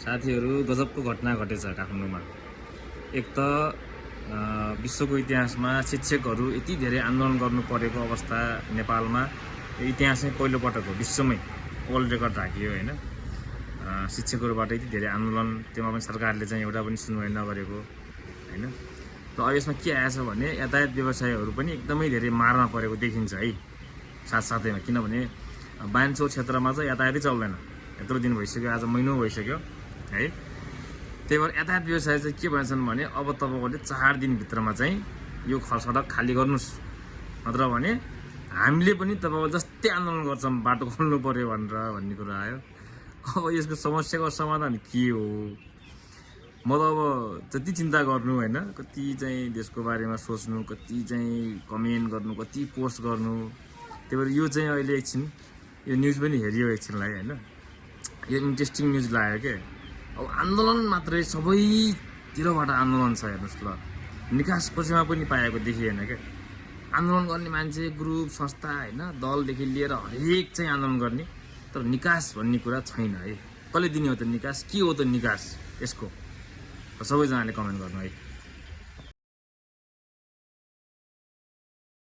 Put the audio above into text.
साथीहरू गजबको घटना घटेछ काठमाडौँमा। एक त विश्वको इतिहासमा शिक्षकहरू यति धेरै आन्दोलन गर्नु परेको अवस्था नेपालमा इतिहासमै पहिलोपटक हो, विश्वमै वर्ल्ड रेकर्ड राखियो होइन। शिक्षकहरूबाट यति धेरै आन्दोलन, त्यसमा पनि सरकारले चाहिँ एउटा पनि सुनवाई नगरेको होइन। र अब यसमा के आएछ भने यातायात व्यवसायहरू पनि एकदमै धेरै मारमा परेको देखिन्छ है साथसाथैमा। किनभने बान्चोक क्षेत्रमा चाहिँ यातायातै चल्दैन, यत्रो दिन भइसक्यो, आज महिनौ भइसक्यो है। त्यही भएर यातायात व्यवसाय चाहिँ के भन्छन् भने अब तपाईँहरूले 4 दिनभित्रमा चाहिँ यो सडक खाली गर्नुहोस्, नत्र भने हामीले पनि तपाईँको जस्तै आन्दोलन गर्छौँ, बाटो खोल्नु पर्यो भन्ने कुरा आयो। अब यसको समस्याको समाधान के हो? म त अब जति चिन्ता गर्नु होइन, कति चाहिँ देशको बारेमा सोच्नु, कति चाहिँ कमेन्ट गर्नु, कति पोस्ट गर्नु। त्यही भएर यो चाहिँ अहिले एकछिन यो न्युज पनि हेरियो एकछिनलाई होइन, यो इन्ट्रेस्टिङ न्युज लाग्यो क्या। अब आन्दोलन मात्रै सबैतिरबाट आन्दोलन छ हेर्नुहोस् ल, निकास कसैमा पनि पाएको देखिएन क्या। आन्दोलन गर्ने मान्छे, ग्रुप, संस्था होइन, दलदेखि लिएर हरेक चाहिँ आन्दोलन गर्ने, तर निकास भन्ने कुरा छैन है। कसले दिने हो त निकास? के हो त निकास यसको? सबैजनाले कमेन्ट गर्नु है।